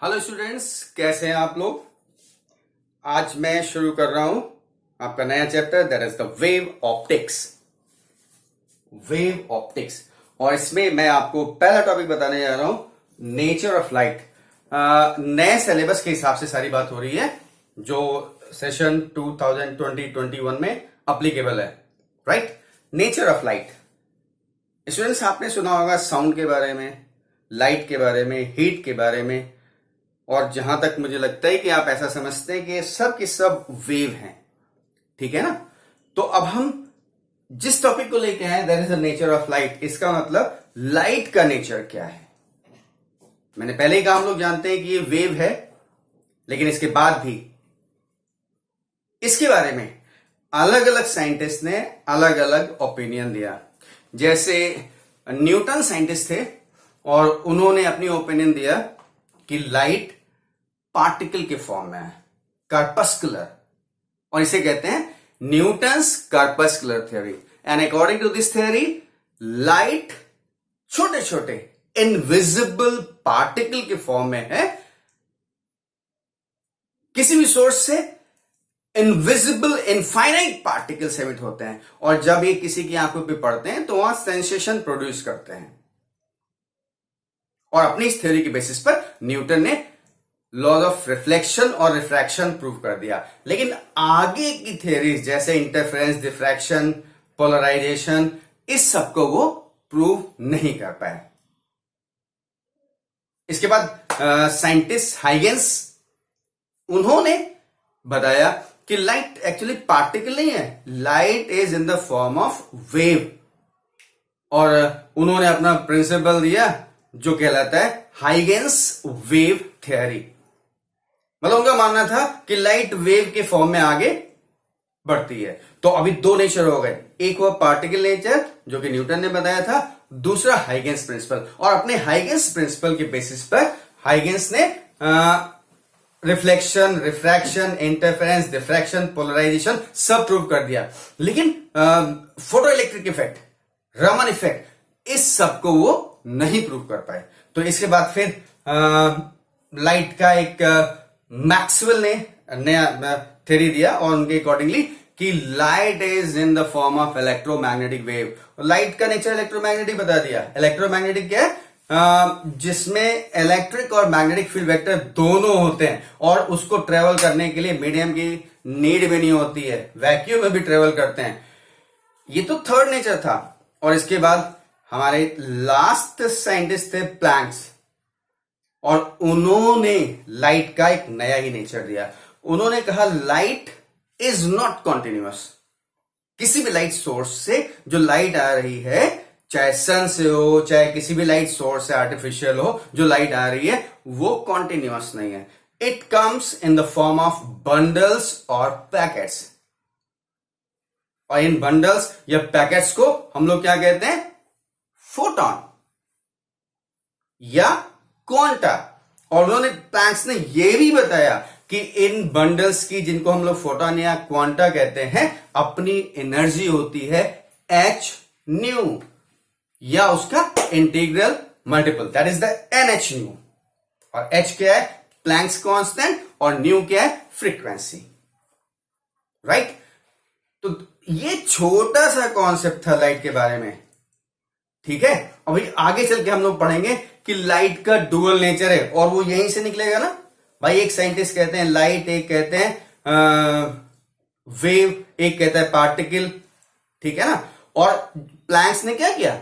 Hello students, कैसे हैं आप लोग। आज मैं शुरू कर रहा हूं आपका नया chapter, that is the wave optics. Wave optics, और इसमें मैं आपको पहला टॉपिक बताने जा रहा हूं, नेचर ऑफ लाइट। नए सिलेबस के हिसाब से सारी बात हो रही है जो सेशन 2020-21 में अप्लीकेबल है, right. Nature of light. Students, आपने सुना होगा साउंड के बारे में, लाइट के बारे में, हीट के बारे में, और जहां तक मुझे लगता है कि आप ऐसा समझते हैं कि ये सब की सब वेव हैं, ठीक है ना। तो अब हम जिस टॉपिक को लेके आए, that is the nature of light. इसका मतलब लाइट का नेचर क्या है। मैंने पहले ही कहा, हम लोग जानते हैं कि ये वेव है, लेकिन इसके बाद भी इसके बारे में अलग अलग साइंटिस्ट ने अलग अलग ओपिनियन दिया। जैसे न्यूटन साइंटिस्ट थे और उन्होंने अपनी ओपिनियन दिया कि लाइट पार्टिकल के फॉर्म में है, कार्पस्कुलर, और इसे कहते हैं Newton's corpuscular theory. And according to this theory, light छोटे छोटे इनविजिबल पार्टिकल के फॉर्म में है, किसी भी सोर्स से इनविजिबल इनफाइनाइट पार्टिकल्स एमिट होते हैं, और जब ये किसी की आंखों पे पड़ते हैं तो वहां सेंसेशन प्रोड्यूस करते हैं। और अपनी इस थ्योरी के बेसिस पर न्यूटन ने लॉज ऑफ रिफ्लेक्शन और रिफ्रैक्शन प्रूव कर दिया। लेकिन आगे की थ्योरीज जैसे इंटरफेरेंस, डिफ्रैक्शन, पोलराइजेशन, इस सब को वो प्रूव नहीं कर पाए। इसके बाद साइंटिस्ट हाइगेंस, उन्होंने बताया कि लाइट एक्चुअली पार्टिकल नहीं है, light is in the form of wave. और उन्होंने अपना प्रिंसिपल दिया जो कहलाता है हाइगेंस वेव थ्योरी। मतलब उनका मानना था कि लाइट वेव के फॉर्म में आगे बढ़ती है। तो अभी दो नेचर हो गए, एक हुआ पार्टिकल नेचर जो कि न्यूटन ने बताया था, दूसरा हाइगेंस प्रिंसिपल। और अपने हाइगेंस प्रिंसिपल के बेसिस पर हाइगेंस ने reflection, refraction, interference, diffraction, polarization सब प्रूव कर दिया। लेकिन photo electric effect, Raman effect, इस सब को वो नहीं प्रूव कर पाए। तो इसके बाद फिर लाइट का एक मैक्सवेल ने नया थ्योरी दिया, और उनके अकॉर्डिंगली कि light is in the form of electromagnetic wave. Light का नेचर इलेक्ट्रोमैग्नेटिक बता दिया। इलेक्ट्रोमैग्नेटिक क्या है? जिसमें इलेक्ट्रिक और मैग्नेटिक फील्ड वेक्टर दोनों होते हैं, और उसको ट्रेवल करने के लिए मीडियम की नीड भी नहीं होती है, वैक्यूम में भी ट्रेवल करते हैं। ये तो थर्ड नेचर था। और इसके बाद हमारे लास्ट साइंटिस्ट थे प्लैंक्स, और उन्होंने लाइट का एक नया ही नेचर दिया। उन्होंने कहा लाइट इज नॉट कॉन्टिन्यूअस। किसी भी लाइट सोर्स से जो लाइट आ रही है, चाहे सन से हो, चाहे किसी भी लाइट सोर्स से आर्टिफिशियल हो, जो लाइट आ रही है वो कॉन्टिन्यूअस नहीं है। It comes in the form of bundles और पैकेट्स। और इन बंडल्स या पैकेट्स को हम लोग क्या कहते हैं? फोटॉन या क्वांटा। और उन्होंने प्लैंक्स ने यह भी बताया कि इन बंडल्स की, जिनको हम लोग फोटॉन या क्वांटा कहते हैं, अपनी एनर्जी होती है एच न्यू, या उसका integral multiple, that is the NH new. और H क्या है? प्लैंक्स कांस्टेंट, और न्यू क्या है? Frequency, right. तो ये छोटा सा कॉन्सेप्ट था लाइट के बारे में, ठीक है। अभी आगे चल के हम लोग पढ़ेंगे कि लाइट का डुअल नेचर है, और वो यहीं से निकलेगा ना भाई। एक साइंटिस्ट कहते हैं लाइट, एक कहते हैं वेव, एक कहता है पार्टिकल, ठीक है ना। और प्लैंक्स ने क्या किया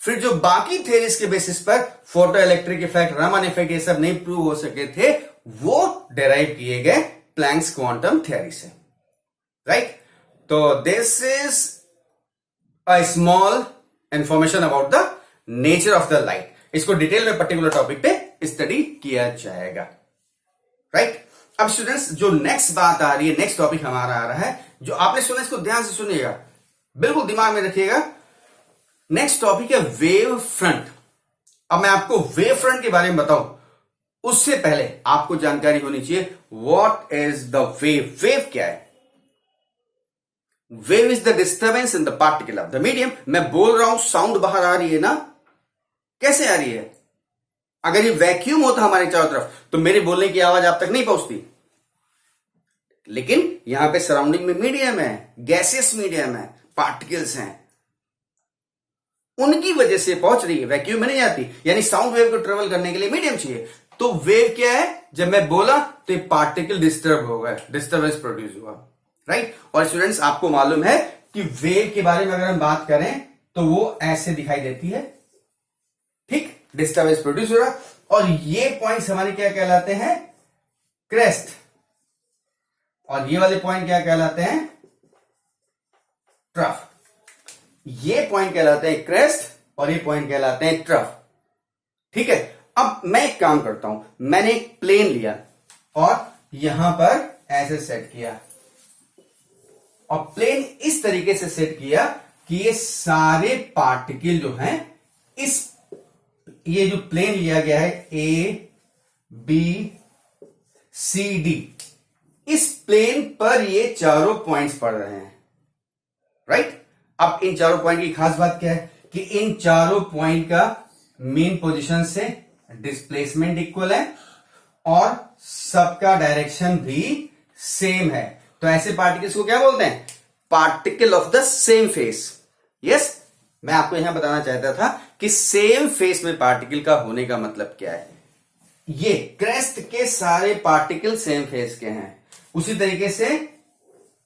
फिर, जो बाकी थ्योरीज के बेसिस पर photo electric effect, Raman effect, ये सब नहीं प्रूव हो सके थे, वो डेराइव किए गए प्लैंक्स क्वांटम थ्योरी से, राइट। तो this is a small information about the nature of the light. इसको डिटेल में पर्टिकुलर टॉपिक पे स्टडी किया जाएगा, राइट। अब स्टूडेंट्स, जो नेक्स्ट बात आ रही है, नेक्स्ट टॉपिक हमारा आ रहा है, जो आपने सुना इसको ध्यान से सुनिएगा, बिल्कुल दिमाग में रखिएगा। नेक्स्ट टॉपिक है वेव फ्रंट। अब मैं आपको वेव फ्रंट के बारे में बताऊं, उससे पहले आपको जानकारी होनी चाहिए what is the wave. Wave क्या है? Wave is the disturbance in the particle of the medium. मैं बोल रहा हूं, साउंड बाहर आ रही है ना, कैसे आ रही है? अगर ये वैक्यूम होता हमारे चारों तरफ तो मेरे बोलने की आवाज आप तक नहीं पहुंचती, लेकिन यहां पे सराउंडिंग में मीडियम है, गैसियस मीडियम है, पार्टिकल्स हैं, उनकी वजह से पहुंच रही है, वैक्यूम में नहीं आती। यानी साउंड वेव को ट्रेवल करने के लिए मीडियम चाहिए। तो वेव क्या है, जब मैं बोला तो ये पार्टिकल डिस्टर्ब हो गए, डिस्टर्बेंस प्रोड्यूस हुआ, राइट। और स्टूडेंट्स आपको मालूम है कि वेव के बारे में अगर हम बात करें तो वो ऐसे दिखाई देती है, ठीक, डिस्टर्बेंस प्रोड्यूस हो रहा। और ये पॉइंट्स हमारे क्या कहलाते हैं, क्रेस्ट, और ये वाले पॉइंट क्या कहलाते हैं, ट्रफ। ये पॉइंट कहलाते हैं क्रेस्ट और ये पॉइंट कहलाते हैं ट्रफ, ठीक है। अब मैं एक काम करता हूं, मैंने एक प्लेन लिया और यहां पर ऐसे सेट किया, और प्लेन इस तरीके से सेट किया कि ये सारे पार्टिकल जो हैं इस, ये जो प्लेन लिया गया है ए बी सी डी, इस प्लेन पर ये चारों पॉइंट्स पड़ रहे हैं, राइट। अब इन चारों पॉइंट की खास बात क्या है कि इन चारों पॉइंट का मेन पोजीशन से डिस्प्लेसमेंट इक्वल है और सबका डायरेक्शन भी सेम है। तो ऐसे पार्टिकल्स को क्या बोलते हैं, particle of the same face. Yes, मैं आपको यहां बताना चाहता था कि सेम फेस में पार्टिकल का होने का मतलब क्या है। ये क्रेस्ट के सारे पार्टिकल सेम फेस के हैं, उसी तरीके से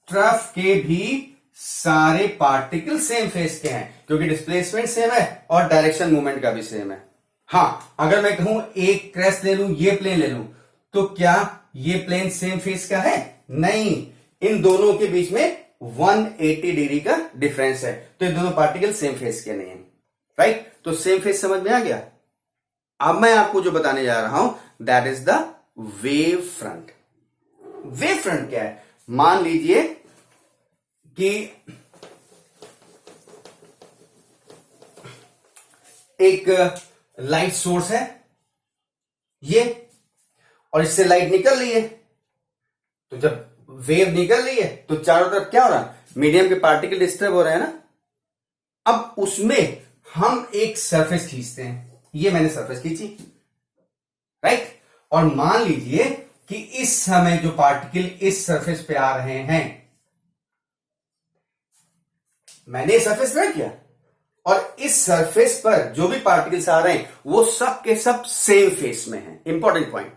ट्रफ के भी सारे पार्टिकल सेम फेस के हैं, क्योंकि डिस्प्लेसमेंट सेम है और डायरेक्शन मूवमेंट का भी सेम है। हां, अगर मैं कहूं एक क्रेस्ट ले लूं, ये प्लेन ले लूं, तो क्या ये प्लेन सेम फेस का है, नहीं, इन दोनों के बीच में 180 डिग्री का डिफरेंस है, तो ये दोनों पार्टिकल सेम फेस के नहीं है, राइट। तो सेम फेस समझ में आ गया। अब मैं आपको जो बताने जा रहा हूं that is the wave front. Wave front क्या है, मान लीजिए कि एक लाइट सोर्स है ये, और इससे लाइट निकल रही है, तो जब वेव निकल रही है तो चारों तरफ क्या हो रहा है, मीडियम के पार्टिकल डिस्टर्ब हो रहे हैं ना। अब उसमें हम एक सरफेस खींचते हैं, ये मैंने सरफेस खींची, राइट। और मान लीजिए कि इस समय जो पार्टिकल इस सरफेस पे आ रहे हैं, मैंने सरफेस ड्रा किया और इस सरफेस पर जो भी पार्टिकल्स आ रहे हैं वो सब के सब सेम फेस में हैं। इंपॉर्टेंट पॉइंट,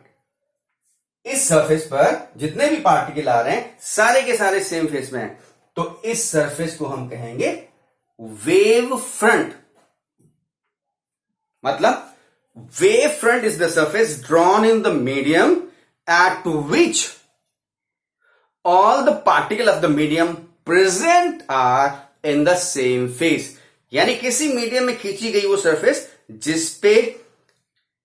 इस सरफेस पर जितने भी पार्टिकल आ रहे हैं सारे के सारे सेम फेस में हैं, तो इस सरफेस को हम कहेंगे वेव फ्रंट। मतलब wave front is the surface drawn in the medium at which all the particle of the medium present are in the same phase. यानी किसी मीडियम में खींची गई वो सरफेस जिसपे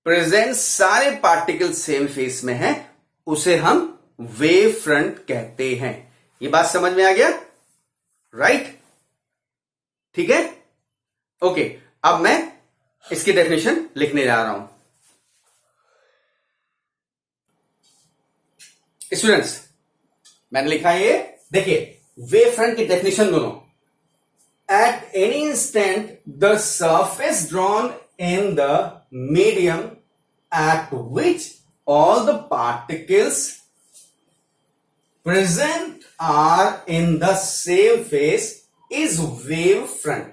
प्रेजेंट सारे पार्टिकल सेम फेस में हैं, उसे हम वेव फ्रंट कहते हैं। ये बात समझ में आ गया, राइट, ठीक है, ओके। अब मैं इसकी डेफिनेशन लिखने जा रहा हूं। स्टूडेंट्स, मैंने लिखा है ये, देखिए, वेव फ्रंट की डेफिनेशन दोनों, at any instant the surface drawn in the medium at which all the particles present are in the same phase is wave front.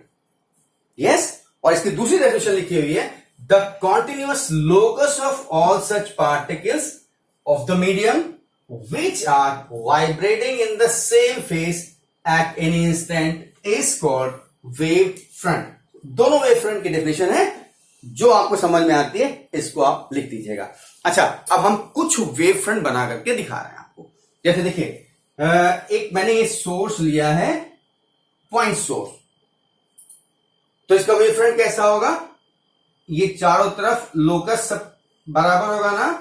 Yes, और इसकी दूसरी डेफिनेशन लिखी हुई है, the continuous locus of all such particles of the medium which are vibrating in the same phase at any instant is called wave front. दोनों wave front की definition है, जो आपको समझ में आती है इसको आप लिख दीजिएगा। अच्छा, अब हम कुछ वेव फ्रंट बना करके दिखा रहे हैं आपको। जैसे देखिए, एक मैंने ये सोर्स लिया है, पॉइंट सोर्स, तो इसका वेव फ्रंट कैसा होगा, ये चारों तरफ लोकस सब बराबर होगा ना,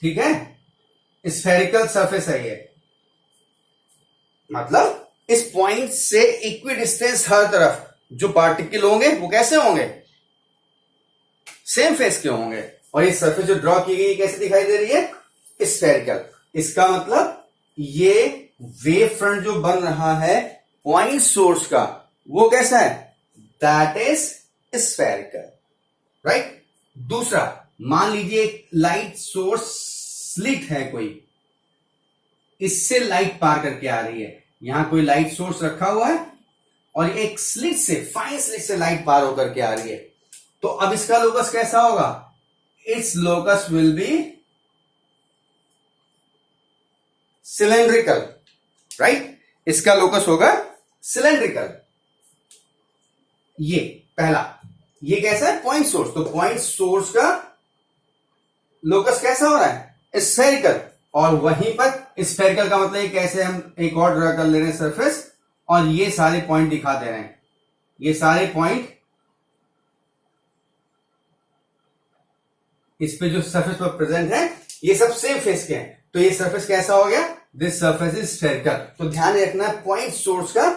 ठीक है, स्फेरिकल सरफेस है ये, मतलब इस पॉइंट से इक्वी डिस्टेंस हर तरफ जो पार्टिकल होंगे वो कैसे होंगे, सेम फेस के होंगे। और ये सरफेस जो ड्रॉ की गई कैसे दिखाई दे रही है, स्फेरिकल। इसका मतलब ये वेव फ्रंट जो बन रहा है पॉइंट सोर्स का, वो कैसा है, दैट इज स्फेरिकल, राइट। दूसरा, मान लीजिए एक लाइट सोर्स स्लिट है कोई, इससे लाइट पार करके आ रही है, यहां कोई लाइट सोर्स रखा हुआ है और एक स्लिट से, फाइन स्लिट से लाइट पार होकर के आ रही है, तो अब इसका लोकस कैसा होगा? It's locus will be cylindrical, right? इसका लोकस होगा सिलेंड्रिकल। ये पहला, ये कैसा है? Point source. तो पॉइंट सोर्स का लोकस कैसा हो रहा है? स्फेरिकल। और वहीं पर स्फेरिकल का मतलब कैसे, हम एक और ड्रा कर ले रहे हैं सरफेस और ये सारे पॉइंट दिखा दे रहे हैं, ये सारे पॉइंट इस पे जो सरफेस पर प्रेजेंट है ये सब सेम फेस के हैं, तो ये सरफेस कैसा हो गया? This surface is spherical. तो ध्यान रखना, पॉइंट सोर्स का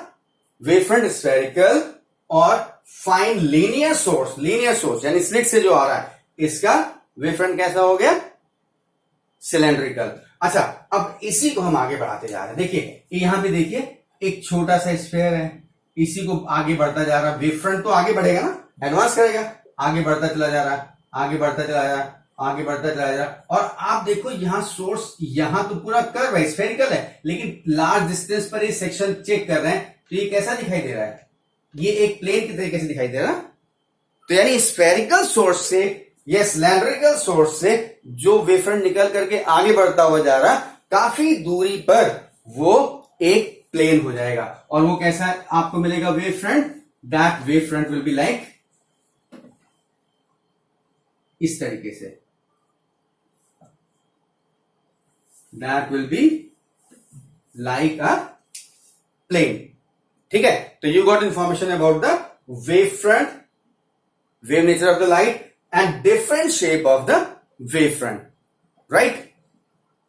वेव फ्रंट स्फेरिकल और फाइन लीनियर सोर्स यानी स्लिट से जो आ रहा है, इसका वेव फ्रंट कैसा हो गया? सिलेंड्रिकल। अच्छा, अब इसी को हम आगे बढ़ाते जा रहे हैं। देखिए यहां पे देखिए एक छोटा सा स्फेयर है, इसी को आगे बढ़ता जा रहा है, वेव फ्रंट तो आगे बढ़ेगा ना, एडवांस करेगा, आगे बढ़ता चला जा रहा है, आगे बढ़ता चला जा रहा है, आगे बढ़ता चला जा रहा है। और आप देखो यहां सोर्स, यहां तो पूरा कर्व है, स्फेरिकल है, लेकिन लार्ज डिस्टेंस पर ये सेक्शन चेक कर रहे हैं, तो ये कैसा दिखाई दे रहा है? ये एक प्लेन की तरीके से दिखाई दे रहा है। तो यानी स्फेरिकल सोर्स से या सिलेंड्रिकल सोर्स से जो वेव फ्रंट निकल करके आगे बढ़ता हुआ जा रहा, काफी दूरी पर वो एक प्लेन हो जाएगा। और वो कैसा है? आपको मिलेगा wave front, that wave front will be like इस तरीके से, that will be like a plane. ठीक है, तो you got information about the wave front, wave nature of the light and different shape of the wave front, right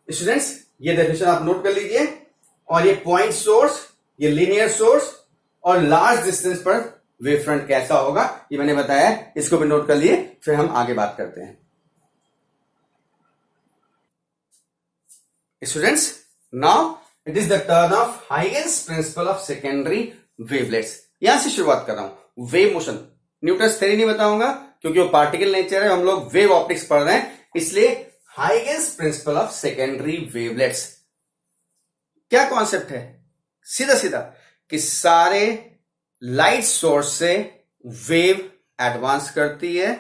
students? ये definition आप note कर लीजिए। और ये पॉइंट सोर्स, ये लीनियर सोर्स और लार्ज डिस्टेंस पर वेव फ्रंट कैसा होगा, ये मैंने बताया, इसको भी नोट कर लिए, फिर हम आगे बात करते हैं। Students, now it is the turn off Huygens principle of secondary wavelets. यहां से शुरुआत कर रहा हूं। वेव मोशन, न्यूटन्स थ्योरी नहीं बताऊंगा क्योंकि वो पार्टिकल नेचर है, हम लोग वेव ऑप्टिक्स पढ़ रहे हैं, इसलिए Huygens principle of secondary wavelets. क्या कॉन्सेप्ट है? सीधा सीधा कि सारे लाइट सोर्स से वेव एडवांस करती है,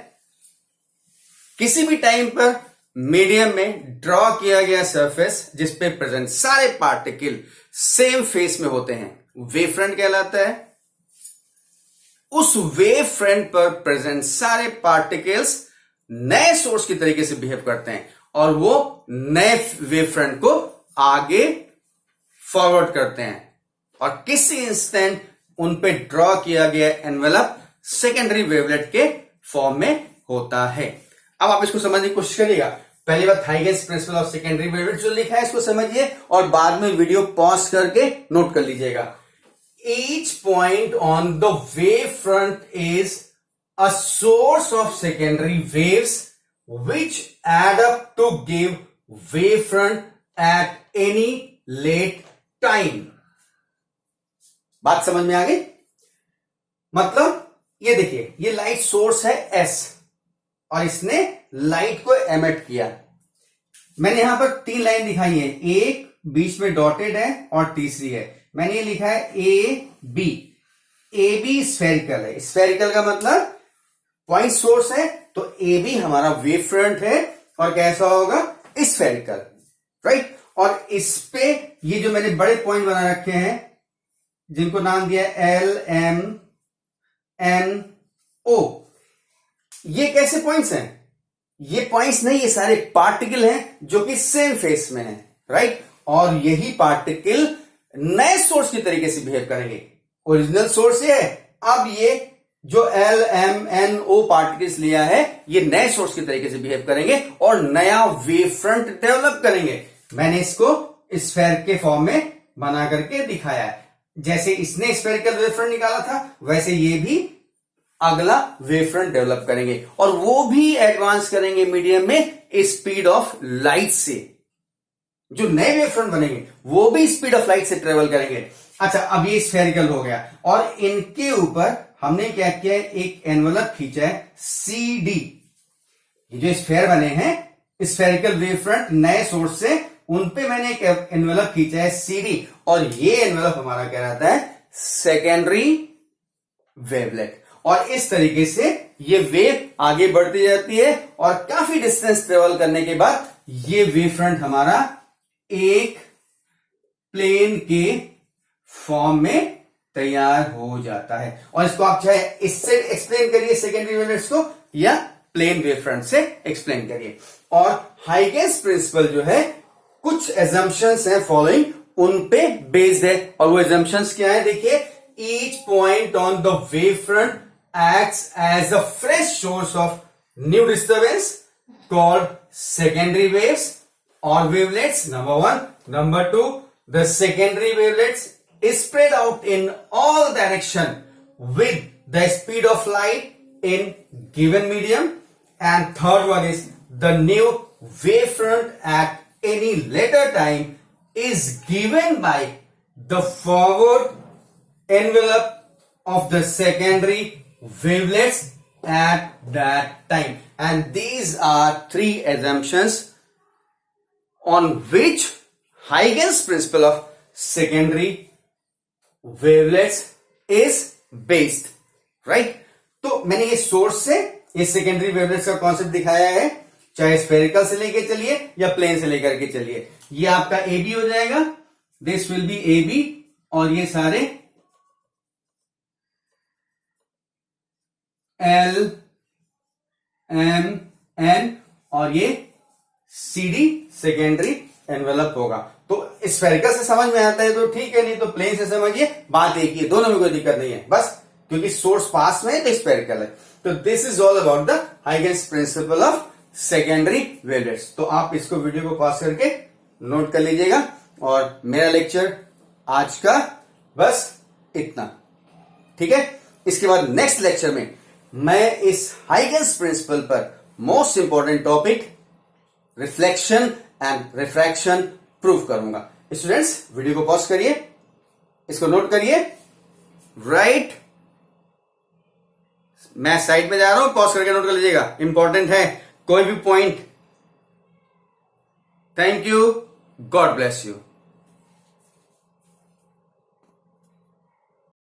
किसी भी टाइम पर मीडियम में ड्रॉ किया गया सरफेस जिस पे प्रेजेंट सारे पार्टिकल सेम फेस में होते हैं, वेव फ्रंट कहलाता है। उस वेव फ्रंट पर प्रेजेंट सारे पार्टिकल्स नए सोर्स की तरीके से बिहेव करते हैं और वो नए वेव फ्रंट को आगे फॉरवर्ड करते हैं और किसी इंस्टेंट उन पे ड्रॉ किया गया एनवेलप सेकेंडरी वेवलेट के फॉर्म में होता है। अब आप इसको समझने की कोशिश करिएगा। पहली बात, Huygens principle of secondary wavelet जो लिखा है इसको समझिए और बाद में वीडियो पॉज करके नोट कर लीजिएगा। Each point on the wave front is a source of secondary waves which add up to give wave front at any late time. बात समझ में आ गई? मतलब ये देखिए, ये लाइट सोर्स है S और इसने लाइट को एमिट किया। मैंने यहां पर 3 लाइन दिखाई है, एक बीच में डॉटेड है और तीसरी है, मैंने ये लिखा है AB। AB स्फेरिकल है, स्फेरिकल का मतलब पॉइंट सोर्स है, तो AB हमारा वेव फ्रंट है और कैसा होगा? Spherical, right? और इस पे ये जो मैंने बड़े पॉइंट बना रखे हैं जिनको नाम दिया L M N O, ये कैसे पॉइंट्स हैं? ये पॉइंट्स नहीं, ये सारे पार्टिकल हैं जो कि सेम फेस में हैं, राइट? और यही पार्टिकल नए सोर्स की तरीके से बिहेव करेंगे। ओरिजिनल सोर्स ये है, अब ये जो L M N O particles लिया है ये नए सोर्स की तरीके से बिहेव करेंगे और नया वेव फ्रंट डेवलप करेंगे। मैंने इसको स्फेयर के फॉर्म में बना करके दिखाया है। जैसे इसने स्फेरिकल वेव फ्रंट निकाला था वैसे ये भी अगला वेव फ्रंट डेवलप करेंगे और वो भी एडवांस करेंगे मीडियम में स्पीड ऑफ लाइट से। जो नए वेव फ्रंट बनेंगे वो भी स्पीड ऑफ लाइट से ट्रेवल करेंगे। अच्छा, अब ये स्फेरिकल हो गया और इनके ऊपर हमने क्या किया है? एक एनवलप खींचा है CD। ये जो स्फेयर बने हैं, स्फेरिकल वेव फ्रंट नए सोर्स से, उन पे मैंने एक एनवेलप खींचा है CD, और ये एनवेलप हमारा कहलाता है सेकेंडरी वेवलेट। और इस तरीके से ये वेव आगे बढ़ती जाती है और काफी डिस्टेंस ट्रेवल करने के बाद ये वेव फ्रंट हमारा एक प्लेन के फॉर्म में तैयार हो जाता है। और इसको आप चाहे इससे एक्सप्लेन करिए सेकेंडरी वेवलेट्स को, या प्लेन वेव फ्रंट से एक्सप्लेन करिए। और हाइगेंस प्रिंसिपल जो है, कुछ एजम्पशंस हैं फॉलोइंग, उन पे बेस्ड है। और वो एजम्पशंस क्या है, देखिए, each point on the wave front acts as a fresh source of new disturbance called secondary waves or wavelets, number 1. Number 2, the secondary wavelets is spread out in all direction with the speed of light in given medium. And third one is the new wavefront at any later time is given by the forward envelope of the secondary wavelets at that time. And these are three assumptions on which Huygens principle of secondary wavelets is based, right? तो मैंने ये source से ये secondary wavelets का concept दिखाया है, चाहे spherical से लेके चलिए या प्लेन से लेकर के चलिए। ये आपका AB हो जाएगा, दिस विल बी AB, और ये सारे L, M, N, और ये CD सेकेंडरी एनवेलप होगा। तो स्फेरिकल से समझ में आता है तो ठीक है, नहीं तो प्लेन से समझिए, बात एक ही है, दोनों में कोई दिक्कत नहीं है, बस क्योंकि सोर्स पास में है तो स्फेरिकल है। तो this is all about the Huygens principle of secondary wavelets. तो आप इसको वीडियो को पॉज करके नोट कर लीजिएगा। और मेरा लेक्चर आज का बस इतना, ठीक है। इसके बाद नेक्स्ट लेक्चर में मैं इस हाइगेंस प्रिंसिपल पर most important topic reflection and refraction prove करूंगा। स्टूडेंट्स, वीडियो को पॉज करिए, इसको नोट करिए, राइट। मैं साइड में जा रहा हूं, पॉज करके नोट कर लीजिएगा, इंपॉर्टेंट है कोई भी point. Thank you, God bless you.